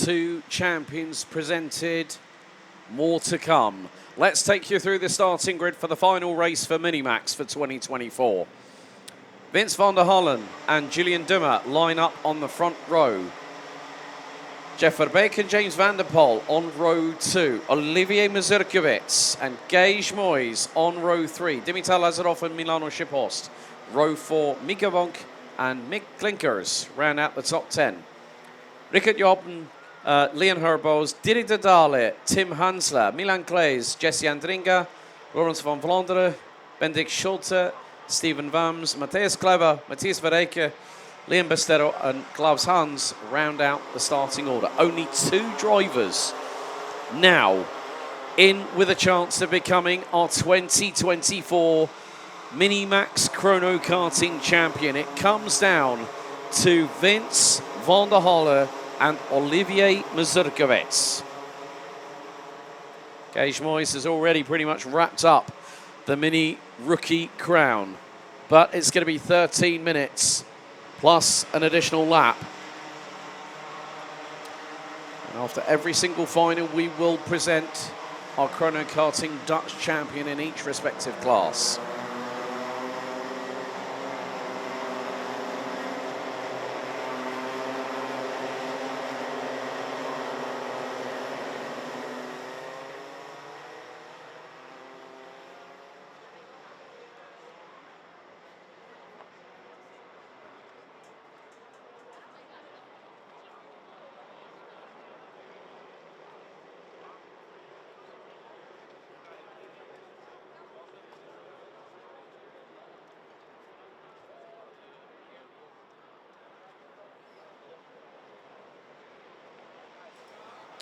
two champions presented, more to come. Let's take you through the starting grid for the final race for Minimax for 2024. Vince van der Hollen and Julian Dummer line up on the front row. Jeff Verbeek and James van der Poel on row 2. Olivier Mazurkiewicz and Gage Moyes on row 3. Dimitar Lazarov and Milano Shiphorst. Row 4, Mika Vonk and Mick Klinkers round out the top 10. Rickert Joppen, Leon Herbos, Dirk de Dale, Tim Hansler, Milan Klees, Jesse Andringa, Laurens van Vlaanderen, Bendik Schulte, Steven Vams, Matthias Kleber, Matthias Verreke, Liam Bastero and Klaus Hans round out the starting order. Only 2 drivers now in with a chance of becoming our 2024 Minimax Chrono Karting champion. It comes down to Vince van der Holle and Olivier Mazurkiewicz. Gage Moyes has already pretty much wrapped up the mini rookie crown, but it's going to be 13 minutes plus an additional lap. And after every single final, we will present our Chrono Karting Dutch champion in each respective class.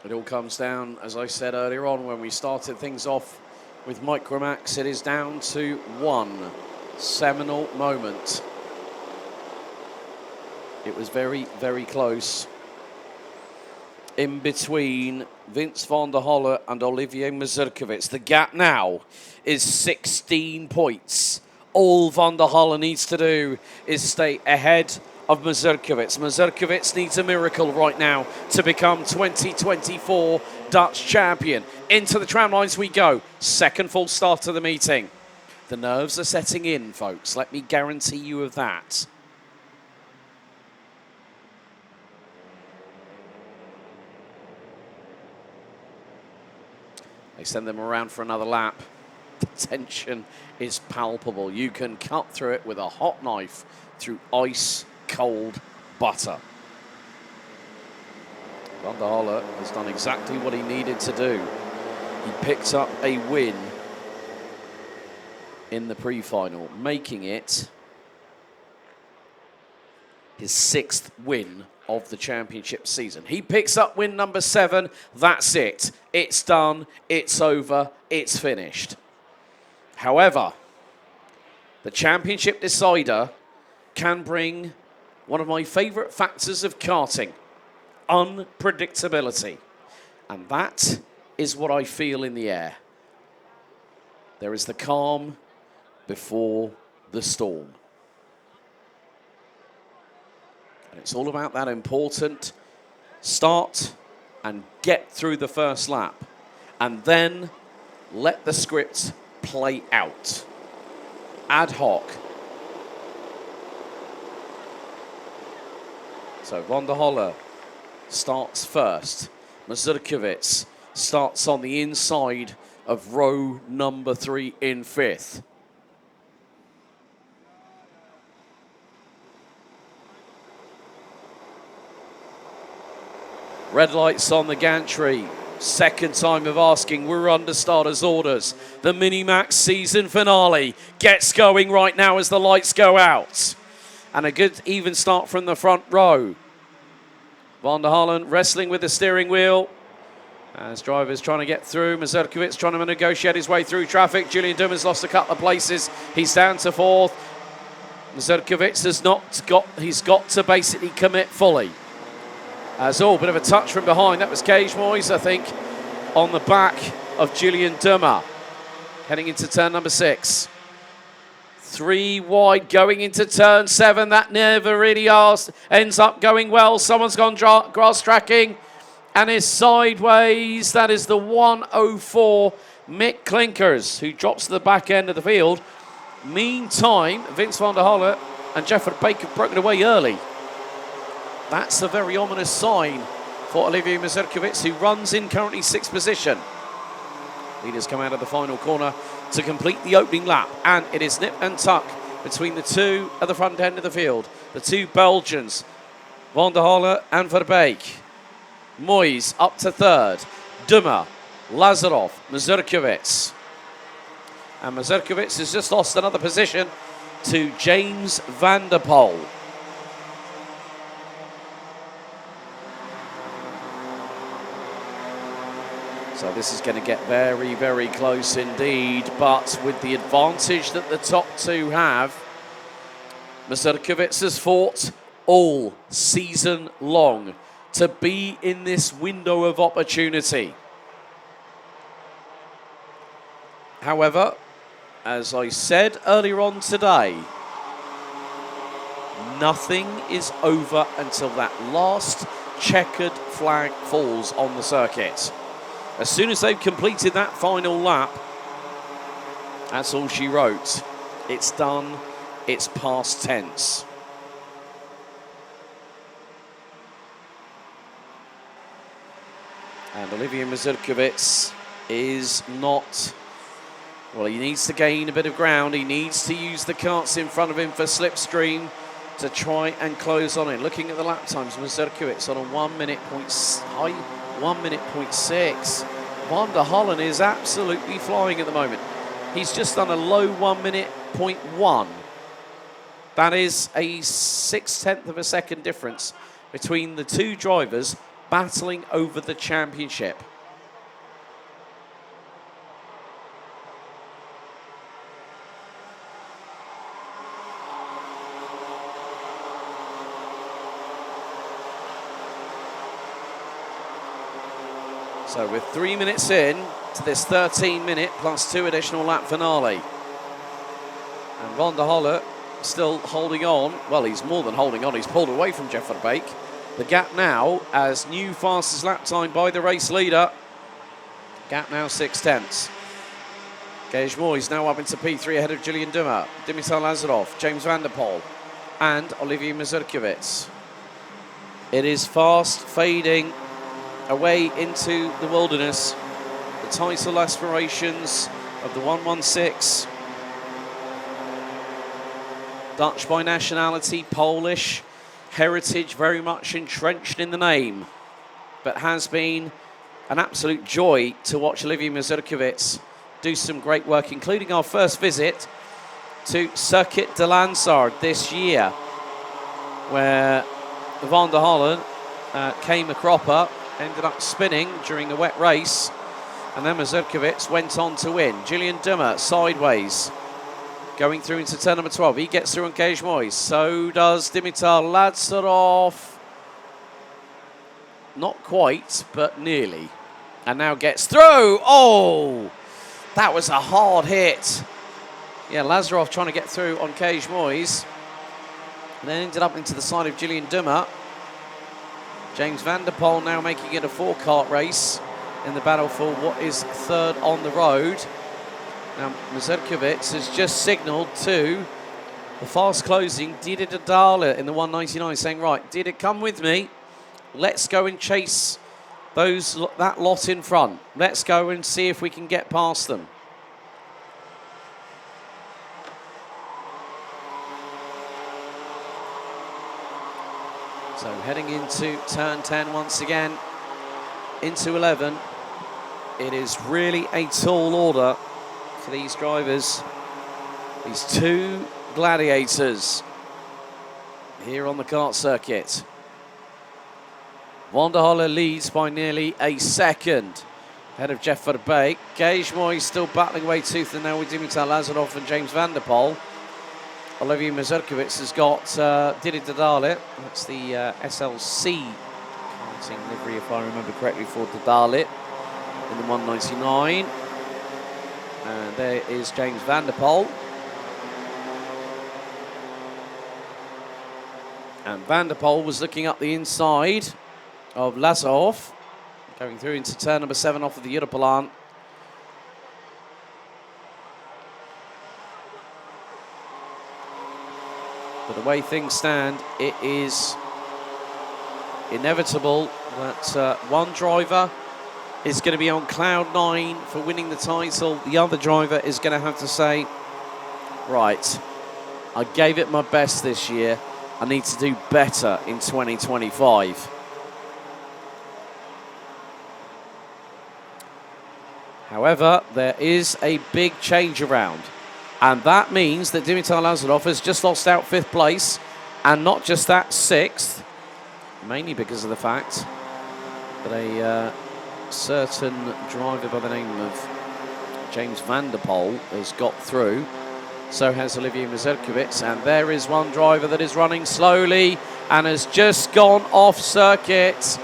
It all comes down, as I said earlier on when we started things off with Micromax, it is down to one seminal moment. It was very, very close in between Vince van der Holle and Olivier Mazurkiewicz. The gap now is 16 points. All van der Holle needs to do is stay ahead of Mazurkiewicz. Mazurkiewicz needs a miracle right now to become 2024 Dutch champion. Into the tram lines we go. Second full start of the meeting. The nerves are setting in, folks. Let me guarantee you of that. They send them around for another lap. The tension is palpable. You can cut through it with a hot knife through ice cold butter. Van der Holle has done exactly what he needed to do. He picked up a win in the pre-final, making it his 6th win of the championship season. He picks up win number 7. That's it. It's done. It's over. It's finished. However, the championship decider can bring one of my favourite factors of karting, unpredictability. And that is what I feel in the air. There is the calm before the storm. And it's all about that important start and get through the first lap. And then let the script play out. Ad hoc. So van der Holle starts first. Mazurkiewicz starts on the inside of row number 3 in 5th. Red lights on the gantry. Second time of asking, we're under starters' orders. The Minimax season finale gets going right now as the lights go out. And a good even start from the front row. Van der Holle wrestling with the steering wheel. As drivers trying to get through. Mazurkiewicz trying to negotiate his way through traffic. Julian Dummer's lost a couple of places. He's down to 4th. Mazurkiewicz he's got to basically commit fully. As all, bit of a touch from behind. That was Gage Moyes, I think, on the back of Julian Dummer. Heading into turn number 6. 3 wide going into turn 7. That never really ends up going well. Someone's gone grass tracking. and is sideways. That is the 104 Mick Klinkers, who drops to the back end of the field. Meantime, Vince van der Holle and Jeffrey Baker have broken away early. That's a very ominous sign for Olivier Mazurkiewicz, who runs in currently 6th position. Leaders come out of the final corner to complete the opening lap, and it is nip and tuck between the two at the front end of the field. The two Belgians, Van der Holle and Verbeek. Moyes up to 3rd. Dummer, Lazarov, Mazurkiewicz. And Mazurkiewicz has just lost another position to James van der Poel. So this is going to get very, very close indeed, but with the advantage that the top two have, Mazurkiewicz has fought all season long to be in this window of opportunity. However, as I said earlier on today, nothing is over until that last checkered flag falls on the circuit. As soon as they've completed that final lap, that's all she wrote. It's done, it's past tense. And Olivier Mazurkiewicz is not, well, he needs to gain a bit of ground. He needs to use the carts in front of him for slipstream to try and close on it. Looking at the lap times, Mazurkiewicz on a 1 minute point high, 1 minute point 6. Van der Holle is absolutely flying at the moment. He's just done a low 1 minute point 1. That is a 6/10 of a second difference between the two drivers battling over the championship. So we're 3 minutes in to this 13-minute plus 2 additional lap finale. And Van der Holle still holding on. Well, he's more than holding on. He's pulled away from Jeff Verbeek. The gap now as new fastest lap time by the race leader. Gap now 6/10. Gage Moyes now up into P3 ahead of Julian Dummer, Dimitar Lazarov, James van der Poel and Olivier Mazurkiewicz. It is fast fading away into the wilderness. The title aspirations of the 116. Dutch by nationality, Polish heritage very much entrenched in the name, but has been an absolute joy to watch Olivier Mazurkiewicz do some great work, including our first visit to Circuit de Lansard this year, where Van der Holle came a cropper, ended up spinning during a wet race, and then Mazurkiewicz went on to win. Julian Dummer sideways, going through into turn number 12. He gets through on Gage Moyes. So does Dimitar Lazarov. Not quite, but nearly. And now gets through. Oh, that was a hard hit. Yeah, Lazarov trying to get through on Gage Moyes. And then ended up into the side of Julian Dummer. James van der Poel now making it a 4-kart race in the battle for what is 3rd on the road. Now, Mazurkiewicz has just signalled to the fast closing Dieter de Dahle in the 199, saying, right, Dieter, come with me. Let's go and chase that lot in front. Let's go and see if we can get past them. So heading into turn 10 once again, into 11. It is really a tall order for these drivers, these two gladiators here on the kart circuit. Van der Holle leads by nearly a second ahead of Jeff Verbeek. Gage Moyes still battling away tooth and nail with Dimitar Lazarov and James van der Poel. Olivier Mazurkiewicz has got Dieter de Dahle. That's the SLC karting livery, if I remember correctly, for de Dahle in the 199. And there is James van der Poel. And van der Poel was looking up the inside of Lazarov. Going through into turn number 7 off of the Europalan. But the way things stand, it is inevitable that one driver is going to be on cloud 9 for winning the title. The other driver is going to have to say, right, I gave it my best this year. I need to do better in 2025. However, there is a big change around. And that means that Dimitar Lazarov has just lost out 5th place. And not just that, 6th. Mainly because of the fact that a certain driver by the name of James van der Poel has got through. So has Olivier Mazurkiewicz. And there is one driver that is running slowly and has just gone off circuit.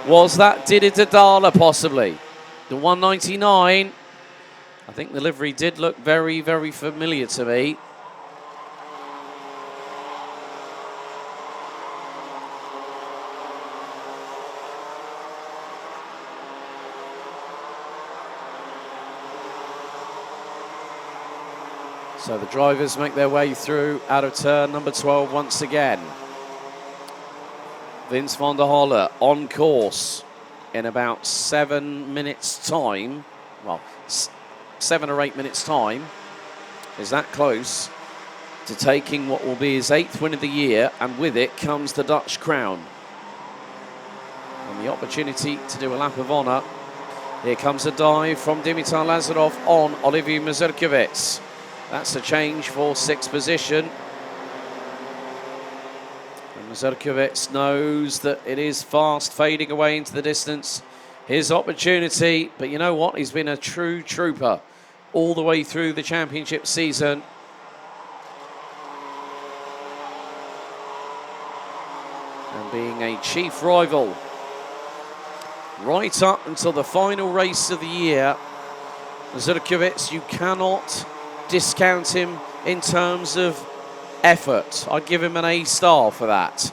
Was that Didi Dadala possibly? The 199. I think the livery did look very, very familiar to me. So the drivers make their way through out of turn number 12 once again. Vince van der Holle on course in about 7 minutes' time. Well, 7 or 8 minutes' time. Is that close to taking what will be his 8th win of the year, and with it comes the Dutch crown. And the opportunity to do a lap of honour. Here comes a dive from Dimitar Lazarov on Olivier Mazurkiewicz. That's a change for 6th position. And Mazurkiewicz knows that it is fast fading away into the distance. His opportunity, but you know what? He's been a true trooper all the way through the championship season. And being a chief rival right up until the final race of the year. Mazurkiewicz, you cannot discount him in terms of effort. I'd give him an A star for that.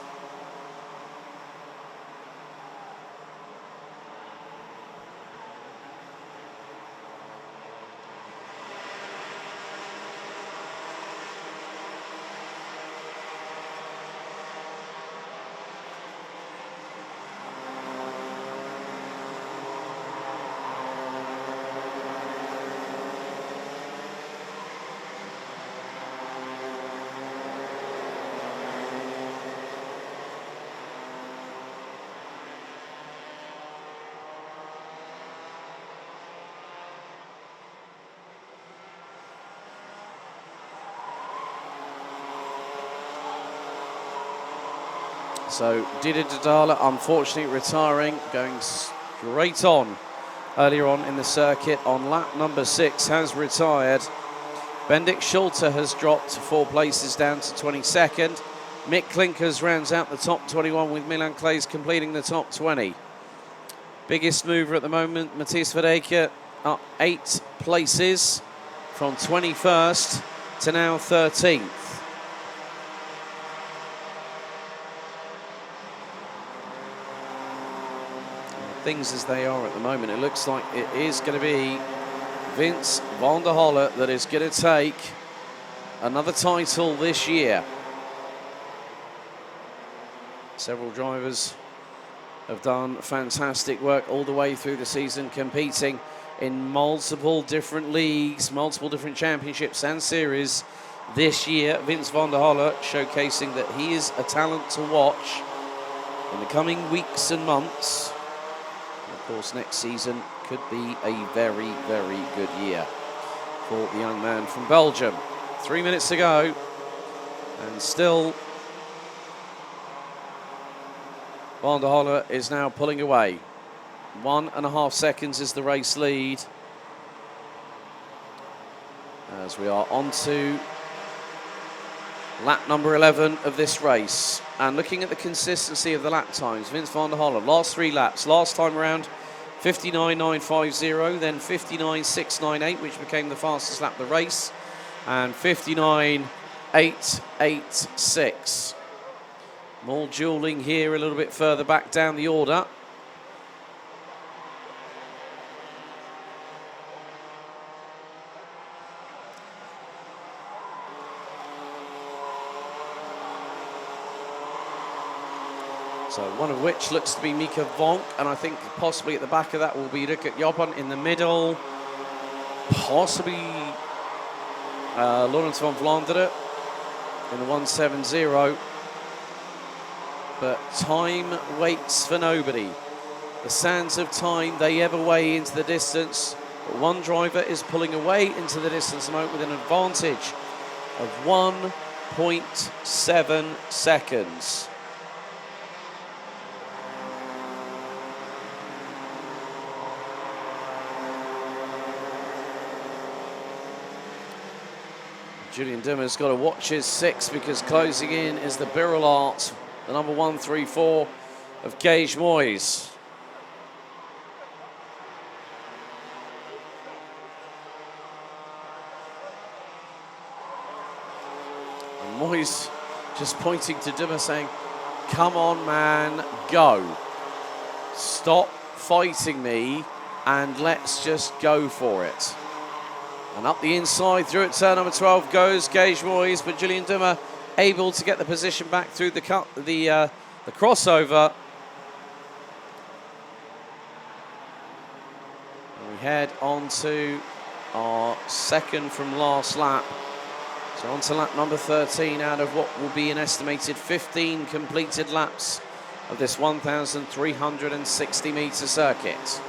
So Didi Dadala, unfortunately retiring, going straight on earlier on in the circuit on lap number 6, has retired. Bendik Schulte has dropped 4 places down to 22nd. Mick Klinkers rounds out the top 21 with Milan Claes completing the top 20. Biggest mover at the moment, Matthias Verdeke, up 8 places from 21st to now 13th. Things as they are at the moment, it looks like it is going to be Vince van der Holle that is going to take another title this year. Several drivers have done fantastic work all the way through the season, competing in multiple different leagues, multiple different championships and series this year. Vince van der Holle showcasing that he is a talent to watch in the coming weeks and months. Of course, next season could be a very, very good year for the young man from Belgium. 3 minutes to go, and still Van der Holle is now pulling away. 1.5 seconds is the race lead, as we are on to lap number 11 of this race. And looking at the consistency of the lap times, Vince van der Holle, last 3 laps, last time around 59.950, then 59.698, which became the fastest lap of the race, and 59.886. More dueling here a little bit further back down the order. So one of which looks to be Mika Vonk, and I think possibly at the back of that will be Rickert Jopan. In the middle, possibly Laurens van Vlaanderen in the 170. But time waits for nobody. The sands of time, they ever weigh into the distance. But one driver is pulling away into the distance at the moment with an advantage of 1.7 seconds. Julian Dimmer's got to watch his 6 because closing in is the Birrell Art, the number 134 of Gage Moyes. And Moyes just pointing to Dimmer saying, come on man, go. Stop fighting me and let's just go for it. And up the inside, through at turn number 12 goes Gage Moyes, but Julian Dimmer able to get the position back through the crossover. And we head on to our second from last lap. So on to lap number 13 out of what will be an estimated 15 completed laps of this 1,360 metre circuit.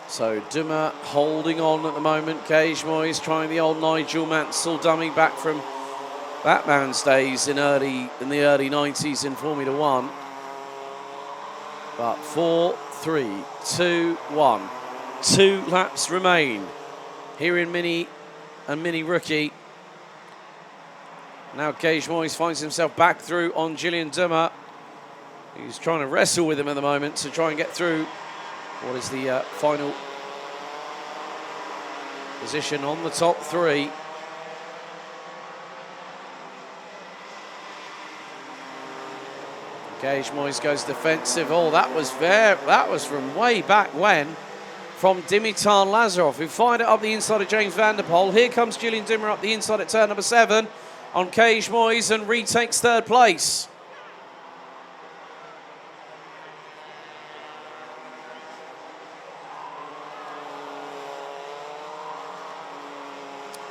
So Dimmer holding on at the moment. Gage Moyes trying the old Nigel Mansell dummy back from that man's days in the early 90s in Formula One. But 4, 3, 2, 1. 2 laps remain here in Mini and Mini Rookie. Now Gage Moyes finds himself back through on Julian Dimmer. He's trying to wrestle with him at the moment to try and get through what is the final position on the top 3. Gage Moyes goes defensive. Oh, that was from way back when, from Dimitar Lazarov, who fired it up the inside of James van der Poel. Here comes Julian Dimmer up the inside at turn number 7 on Gage Moyes and retakes 3rd place.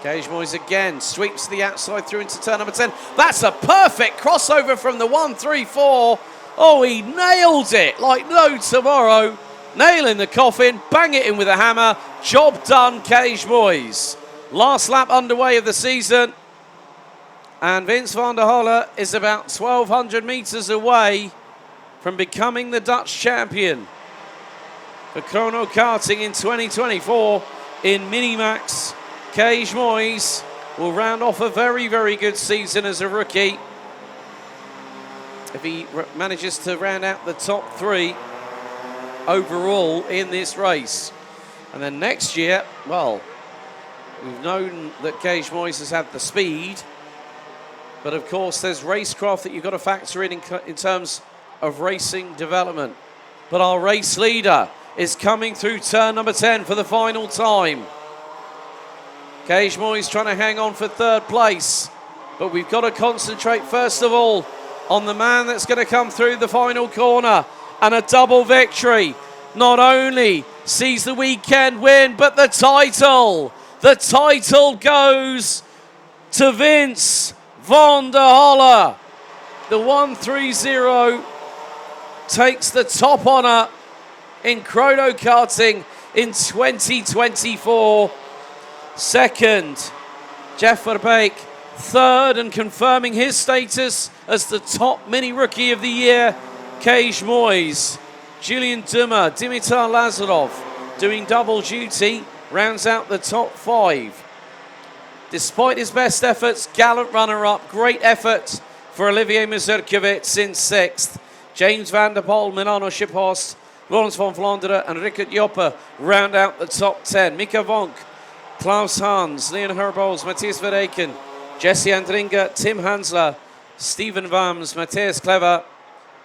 Gage Moyes again sweeps the outside through into turn number 10. That's a perfect crossover from the 134. Oh, he nailed it like no tomorrow. Nail in the coffin, bang it in with a hammer. Job done, Gage Moyes. Last lap underway of the season. And Vince van der Holle is about 1,200 metres away from becoming the Dutch champion for chrono karting in 2024 in Minimax. Gage Moyes will round off a very, very good season as a rookie if he manages to round out the top 3 overall in this race. And then next year, well, we've known that Gage Moyes has had the speed, but of course there's racecraft that you've got to factor in terms of racing development. But our race leader is coming through turn number 10 for the final time. Gage Moyes trying to hang on for 3rd place, but we've got to concentrate first of all on the man that's going to come through the final corner, and a double victory not only sees the weekend win, but the title. The title goes to Vince van der Holle. The 130 takes the top honour in chrono karting in 2024. Second, Jeff Verbeek. 3rd, and confirming his status as the top mini rookie of the year, Gage Moyes. Julian Dimmer, Dimitar Lazarov doing double duty, rounds out the top 5. Despite his best efforts, gallant runner-up, great effort for Olivier Mazurkiewicz in 6th. James van der Poel, Milano Schiphost, Laurens van Vlaanderen and Rickert Jopan round out the top 10. Mika Vonk, Klaus Hans, Leon Herbols, Matthias Verreken, Jesse Andringa, Tim Hansler, Stephen Vams, Matthias Clever,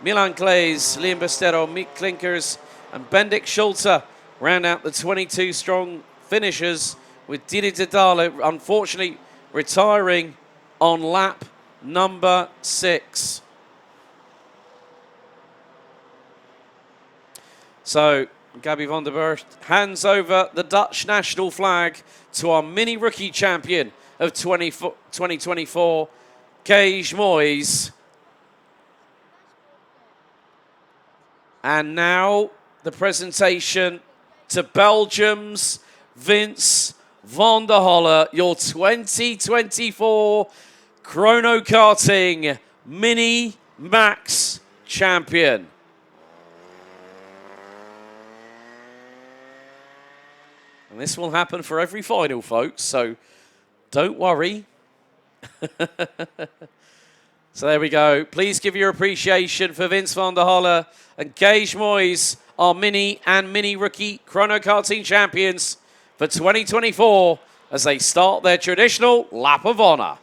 Milan Claes, Liam Bastero, Mick Klinkers, and Bendik Schulte round out the 22 strong finishers, with Didi Didale unfortunately retiring on lap number 6. So Gabby van der Berg hands over the Dutch national flag to our mini rookie champion of 2024, Gage Moyes. And now the presentation to Belgium's Vince van der Holle, your 2024 Chrono Karting Mini Max champion. And this will happen for every final, folks, so don't worry. So there we go. Please give your appreciation for Vince van der Holle and Gage Moyes, our mini and mini rookie Chrono Karting champions for 2024 as they start their traditional lap of honour.